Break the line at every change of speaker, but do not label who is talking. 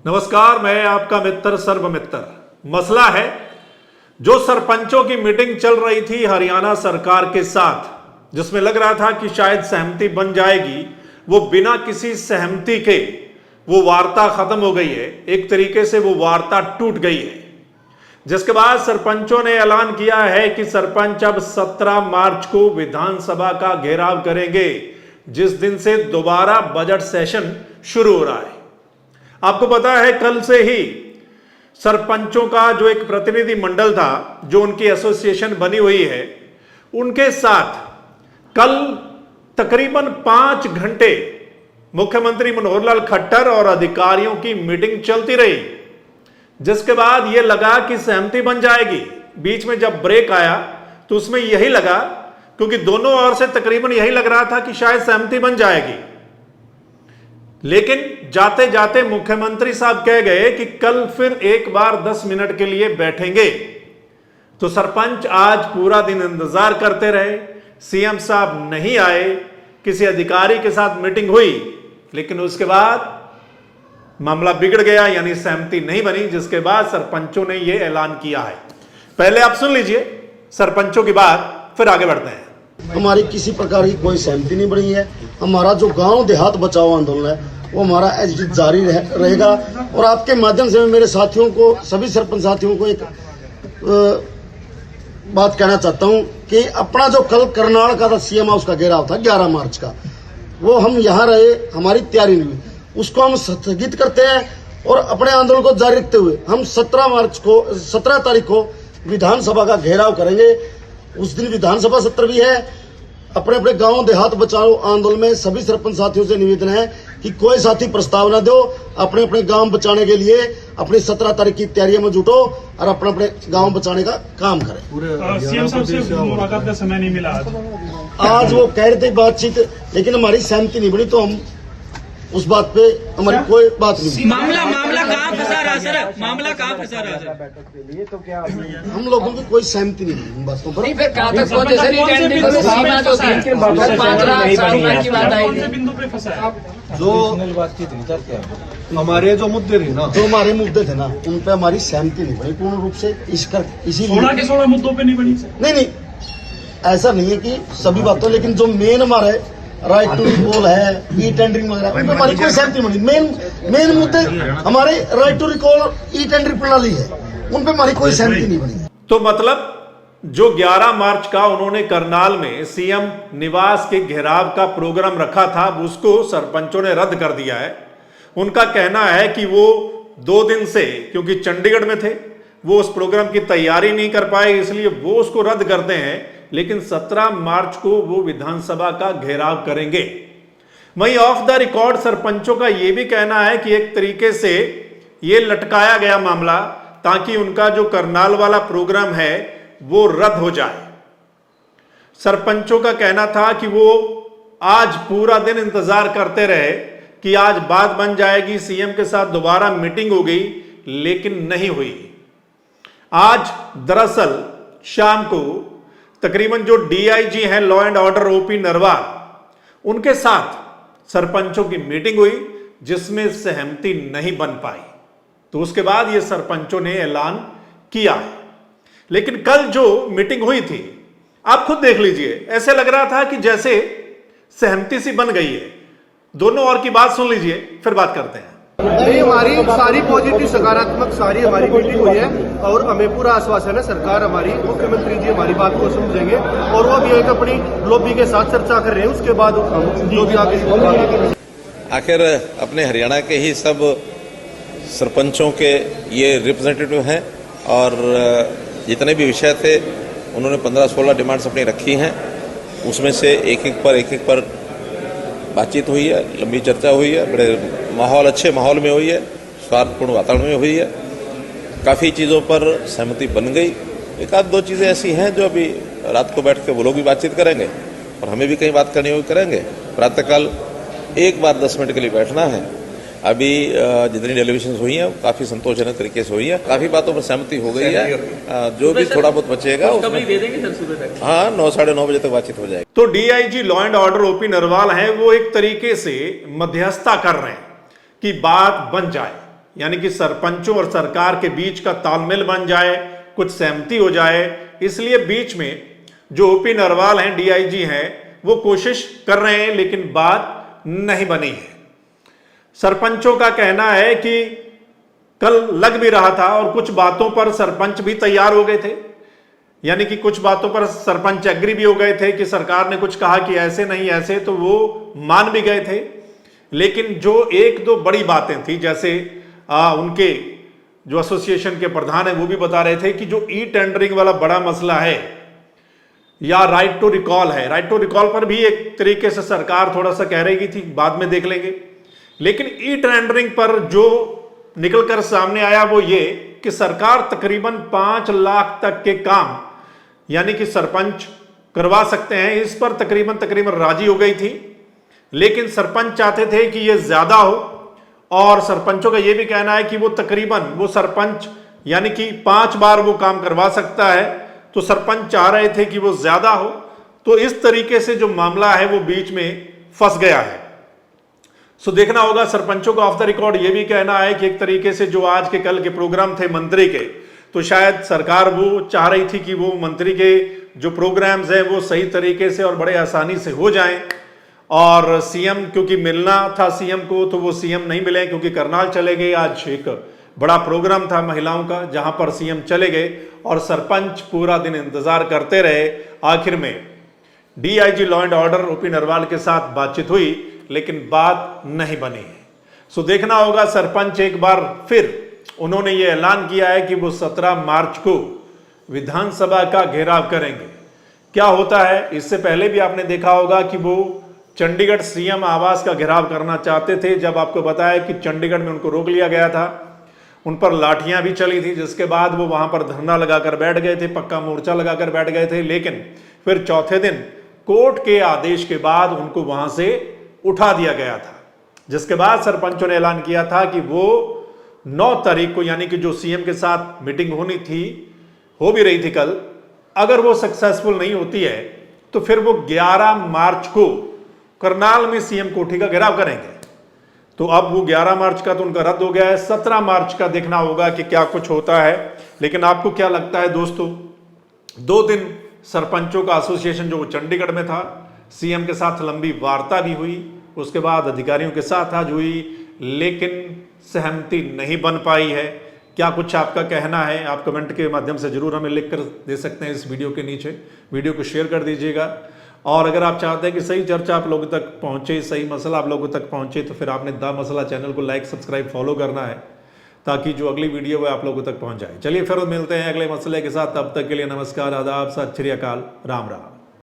नमस्कार, मैं आपका मित्र सर्वमित्र। मसला है जो सरपंचों की मीटिंग चल रही थी हरियाणा सरकार के साथ, जिसमें लग रहा था कि शायद सहमति बन जाएगी, वो बिना किसी सहमति के वो वार्ता खत्म हो गई है। एक तरीके से वो वार्ता टूट गई है, जिसके बाद सरपंचों ने ऐलान किया है कि सरपंच अब 17 मार्च को विधानसभा का घेराव करेंगे, जिस दिन से दोबारा बजट सेशन शुरू हो रहा है। आपको पता है, कल से ही सरपंचों का जो एक प्रतिनिधि मंडल था, जो उनकी एसोसिएशन बनी हुई है, उनके साथ कल तकरीबन 5 घंटे मुख्यमंत्री मनोहर लाल खट्टर और अधिकारियों की मीटिंग चलती रही, जिसके बाद यह लगा कि सहमति बन जाएगी। बीच में जब ब्रेक आया तो उसमें यही लगा, क्योंकि दोनों ओर से तकरीबन यही लग रहा था कि शायद सहमति बन जाएगी, लेकिन जाते जाते मुख्यमंत्री साहब कह गए कि कल फिर एक बार 10 मिनट के लिए बैठेंगे। तो सरपंच आज पूरा दिन इंतजार करते रहे, सीएम साहब नहीं आए, किसी अधिकारी के साथ मीटिंग हुई, लेकिन उसके बाद मामला बिगड़ गया, यानी सहमति नहीं बनी, जिसके बाद सरपंचों ने यह ऐलान किया है। पहले आप सुन लीजिए सरपंचों की बात, फिर आगे बढ़ते हैं।
हमारी किसी प्रकार की कोई सहमति नहीं बनी है। हमारा जो गांव देहात बचाओ आंदोलन है वो हमारा जारी रहेगा। और आपके माध्यम से मैं मेरे साथियों को, सभी सरपंच साथियों को एक बात कहना चाहता हूं कि अपना जो कल करनाल का था सीएम हाउस का घेराव था 11 मार्च का, वो हम यहाँ रहे, हमारी तैयारी नहीं हुई, उसको हम स्थगित करते हैं और अपने आंदोलन को जारी रखते हुए हम 17 तारीख को विधानसभा का घेराव करेंगे। उस दिन विधानसभा सत्र भी है। अपने अपने गांव देहात बचाओ आंदोलन में सभी सरपंच साथियों से निवेदन है कि कोई साथी प्रस्ताव न दो, अपने अपने गांव बचाने के लिए अपनी 17 तारीख की तैयारियों में जुटो और अपने अपने गांव बचाने का काम करें।
सीएम साहब से मुलाकात का समय नहीं मिला
आज वो कह रहे थे बातचीत, लेकिन हमारी सहमति नहीं बनी, तो हम उस बात पे हमारी कोई बात नहीं।
मामला कहाँ फंसा रहा सर? मामला कहाँ फंसा रहा सर?
हम लोगों की कोई सहमति नहीं बनी बातों पर।
फिर कहाँ तक पहुंचे सर?
बिंदु पे फंसा है
जो हमारे जो मुद्दे थे ना,
जो हमारे मुद्दे थे ना, उन पे हमारी सहमति नहीं बनी पूर्ण रूप से। इसीलिए
16 के 16 मुद्दों पे नहीं बनी।
नहीं, ऐसा नहीं है कि सभी बातों, लेकिन जो मेन हमारे राइट टू रिकॉल है, ई टेंडरिंग वगैरह, उन पे हमारी कोई सहमति बनी। मेन मुद्दे हमारे राइट टू रिकॉल और ई टेंडरिंग प्रणाली है, उन पे हमारी कोई सहमति नहीं बनी।
तो मतलब जो 11 मार्च का उन्होंने करनाल में सीएम निवास के घेराव का प्रोग्राम रखा था, उसको सरपंचों ने रद्द कर दिया है। उनका कहना है कि वो 2 दिन से, क्योंकि चंडीगढ़ में थे, वो उस प्रोग्राम की तैयारी नहीं कर पाए, इसलिए वो उसको रद्द करते हैं, लेकिन 17 मार्च को वो विधानसभा का घेराव करेंगे। वहीं ऑफ द रिकॉर्ड सरपंचों का यह भी कहना है कि एक तरीके से ये लटकाया गया मामला, ताकि उनका जो करनाल वाला प्रोग्राम है वो रद्द हो जाए। सरपंचों का कहना था कि वो आज पूरा दिन इंतजार करते रहे कि आज बात बन जाएगी, सीएम के साथ दोबारा मीटिंग हो गई, लेकिन नहीं हुई। आज दरअसल शाम को तकरीबन जो डीआईजी हैं law and order OP Narwal, उनके साथ सरपंचों की मीटिंग हुई, जिसमें सहमति नहीं बन पाई। तो उसके बाद ये सरपंचों ने ऐलान किया है। लेकिन कल जो मीटिंग हुई थी, आप खुद देख लीजिए, ऐसे लग रहा था कि जैसे सहमति सी बन गई है। दोनों ओर की बात सुन लीजिए, फिर बात करते हैं।
नहीं, हमारी सारी पॉजिटिव सकारात्मक सारी हमारी मीटिंग हुई है और हमें पूरा आश्वासन है, सरकार हमारी, मुख्यमंत्री जी हमारी बात को समझेंगे और वो भी एक अपनी लॉबी के साथ चर्चा कर रहे हैं। उसके बाद हम जो भी आगे
आखिर अपने हरियाणा के ही सब सरपंचों के ये रिप्रेजेंटेटिव हैं और जितने भी विषय थे उन्होंने 15-16 डिमांड्स अपनी रखी हैं। उसमें से एक एक पर बातचीत हुई है, लंबी चर्चा हुई है, बड़े अच्छे माहौल में हुई है, स्वार्थपूर्ण वातावरण में हुई है। काफ़ी चीज़ों पर सहमति बन गई। एक आध 2 चीज़ें ऐसी हैं जो अभी रात को बैठ के वो लोग भी बातचीत करेंगे और हमें भी कहीं बात करनी होगी करेंगे। प्रातःकाल एक बार 10 मिनट के लिए बैठना है। अभी जितनी डेलीगेशन हुई है काफी संतोषजनक तरीके से हुई है, काफी बातों पर सहमति हो गई है। जो भी थोड़ा बहुत बचेगा हाँ 9 साढ़े 9 बजे तक बातचीत हो जाएगी।
तो DIG law and order OP Narwal हैं, वो एक तरीके से मध्यस्थता कर रहे हैं कि बात बन जाए, यानी कि सरपंचों और सरकार के बीच का तालमेल बन जाए, कुछ सहमति हो जाए। इसलिए बीच में जो ओपी नरवाल हैं, डीआईजी हैं, वो कोशिश कर रहे हैं, लेकिन बात नहीं बनी है। सरपंचों का कहना है कि कल लग भी रहा था और कुछ बातों पर सरपंच भी तैयार हो गए थे, यानी कि कुछ बातों पर सरपंच एग्री भी हो गए थे कि सरकार ने कुछ कहा कि ऐसे नहीं ऐसे, तो वो मान भी गए थे। लेकिन जो एक दो बड़ी बातें थी, जैसे उनके जो एसोसिएशन के प्रधान है वो भी बता रहे थे कि जो ई टेंडरिंग वाला बड़ा मसला है या राइट टू रिकॉल है, राइट टू रिकॉल पर भी एक तरीके से सरकार थोड़ा सा कह रही थी, बाद में देख लेंगे। लेकिन ई टेंडरिंग पर जो निकलकर सामने आया वो ये कि सरकार तकरीबन 5 लाख तक के काम यानी कि सरपंच करवा सकते हैं, इस पर तकरीबन राजी हो गई थी। लेकिन सरपंच चाहते थे कि ये ज्यादा हो, और सरपंचों का ये भी कहना है कि वो सरपंच यानी कि 5 बार वो काम करवा सकता है, तो सरपंच चाह रहे थे कि वो ज्यादा हो। तो इस तरीके से जो मामला है वो बीच में फंस गया है। सो देखना होगा। सरपंचों का ऑफ द रिकॉर्ड ये भी कहना है कि एक तरीके से जो आज के कल के प्रोग्राम थे मंत्री के, तो शायद सरकार वो चाह रही थी कि वो मंत्री के जो प्रोग्राम्स हैं वो सही तरीके से और बड़े आसानी से हो जाएं। और सीएम क्योंकि मिलना था सीएम को, तो वो सीएम नहीं मिले क्योंकि करनाल चले गए। आज एक बड़ा प्रोग्राम था महिलाओं का जहां पर सीएम चले गए और सरपंच पूरा दिन इंतजार करते रहे। आखिर में DIG law and order OP Narwal के साथ बातचीत हुई, लेकिन बात नहीं बनी है। सो देखना होगा। सरपंच एक बार फिर उन्होंने ये ऐलान किया है कि वो 17 मार्च को विधानसभा का घेराव करेंगे। क्या होता है, इससे पहले भी आपने देखा होगा कि वो चंडीगढ़ सीएम आवास का घेराव करना चाहते थे। जब आपको बताया कि चंडीगढ़ में उनको रोक लिया गया था, उन पर लाठियां भी चली थी, जिसके बाद वो वहां पर धरना लगाकर बैठ गए थे, पक्का मोर्चा लगाकर बैठ गए थे। लेकिन फिर चौथे दिन कोर्ट के आदेश के बाद उनको वहां से उठा दिया गया था, जिसके बाद सरपंचों ने ऐलान किया था कि वो 9 तारीख को, यानी कि जो सीएम के साथ मीटिंग होनी थी, हो भी रही थी कल, अगर वो सक्सेसफुल नहीं होती है तो फिर वो 11 मार्च को करनाल में सीएम कोठी का घेराव करेंगे। तो अब वो 11 मार्च का तो उनका रद्द हो गया है। 17 मार्च का देखना होगा कि क्या कुछ होता है। लेकिन आपको क्या लगता है दोस्तों, 2 दिन सरपंचों का एसोसिएशन जो चंडीगढ़ में था, सीएम के साथ लंबी वार्ता भी हुई, उसके बाद अधिकारियों के साथ आज हुई, लेकिन सहमति नहीं बन पाई है। क्या कुछ आपका कहना है, आप कमेंट के माध्यम से जरूर हमें लिख कर दे सकते हैं इस वीडियो के नीचे। वीडियो को शेयर कर दीजिएगा। और अगर आप चाहते हैं कि सही चर्चा आप लोगों तक पहुंचे, सही मसला आप लोगों तक पहुंचे, तो फिर आपने द मसला चैनल को लाइक सब्सक्राइब फॉलो करना है, ताकि जो अगली वीडियो है आप लोगों तक पहुंच जाए। चलिए फिर मिलते हैं अगले मसले के साथ। तब तक के लिए नमस्कार, आदाब, सत श्री अकाल, राम राम।